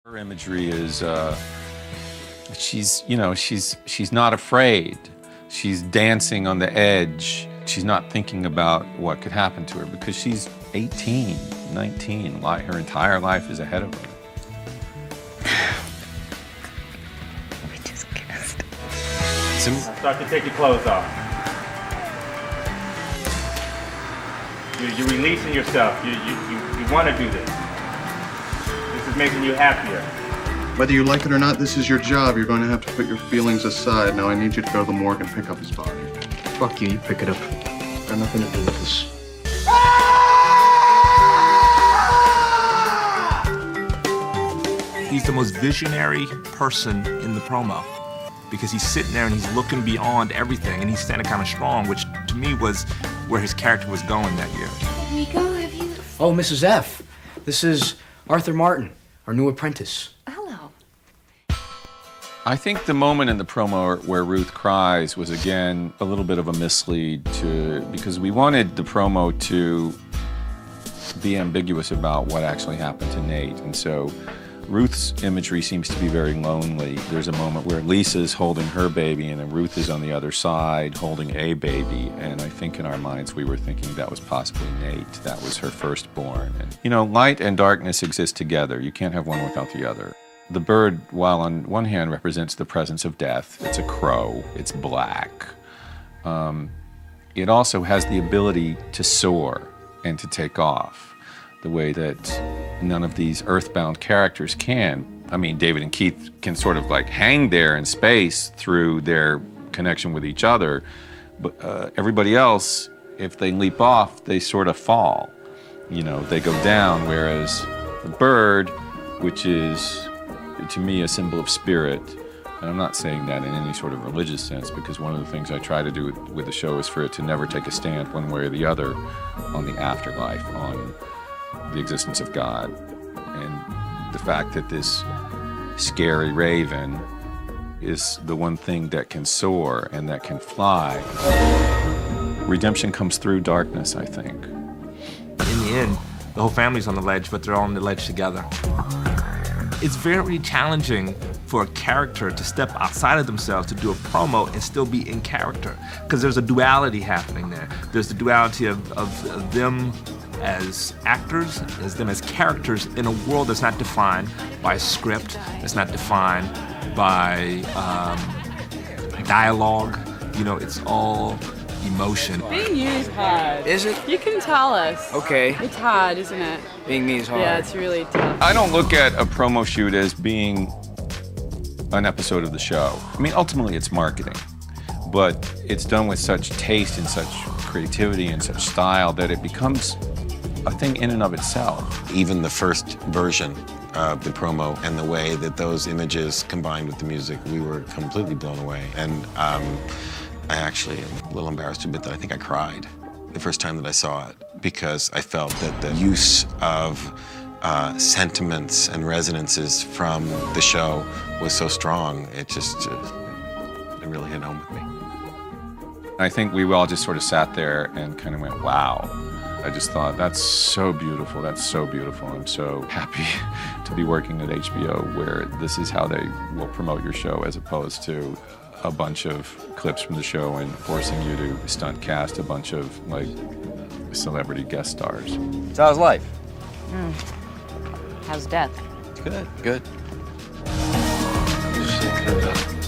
Her imagery is, she's not afraid. She's dancing on the edge. She's not thinking about what could happen to her because she's 18, 19. Her entire life is ahead of her. We just kissed. Start to take your clothes off. You're releasing yourself. You want to do this. This is making you happier. Whether you like it or not, this is your job. You're going to have to put your feelings aside. Now I need you to go to the morgue and pick up his body. Fuck you, you pick it up. Got nothing to do with this. He's the most visionary person in the promo because he's sitting there and he's looking beyond everything and he's standing kind of strong, which to me was where his character was going that year. Rico, have you... Oh, Mrs. F. This is Arthur Martin, our new apprentice. Hello. I think the moment in the promo where Ruth cries was, again, a little bit of a mislead because we wanted the promo to be ambiguous about what actually happened to Nate. And so Ruth's imagery seems to be very lonely. There's a moment where Lisa's holding her baby and then Ruth is on the other side holding a baby. And I think in our minds we were thinking that was possibly Nate. That was her firstborn. And, light and darkness exist together. You can't have one without the other. The bird, while on one hand represents the presence of death, it's a crow, it's black. It also has the ability to soar and to take off the way that none of these earthbound characters can. I mean, David and Keith can sort of like hang there in space through their connection with each other, but everybody else, if they leap off, they sort of fall. They go down, whereas the bird, which is, to me, a symbol of spirit, and I'm not saying that in any sort of religious sense, because one of the things I try to do with the show is for it to never take a stand one way or the other on the afterlife, on the existence of God, and the fact that this scary raven is the one thing that can soar and that can fly. Redemption comes through darkness, I think. In the end, the whole family's on the ledge, but they're all on the ledge together. It's very challenging for a character to step outside of themselves to do a promo and still be in character, because there's a duality happening there. There's the duality of them as actors, as them as characters in a world that's not defined by a script, that's not defined by dialogue. It's all emotion. Being you is hard. Is it? You can tell us. Okay. It's hard, isn't it? Being me is hard. Yeah, it's really tough. I don't look at a promo shoot as being an episode of the show. I mean, ultimately it's marketing, but it's done with such taste and such creativity and such style that it becomes a thing in and of itself. Even the first version of the promo and the way that those images combined with the music, we were completely blown away. And I actually am a little embarrassed to admit that I think I cried the first time that I saw it, because I felt that the use of sentiments and resonances from the show was so strong. It really hit home with me. I think we all just sort of sat there and kind of went, wow. I just thought, that's so beautiful, that's so beautiful. I'm so happy to be working at HBO where this is how they will promote your show, as opposed to a bunch of clips from the show and forcing you to stunt cast a bunch of celebrity guest stars. So how's life? How's death? Good, good. Just think of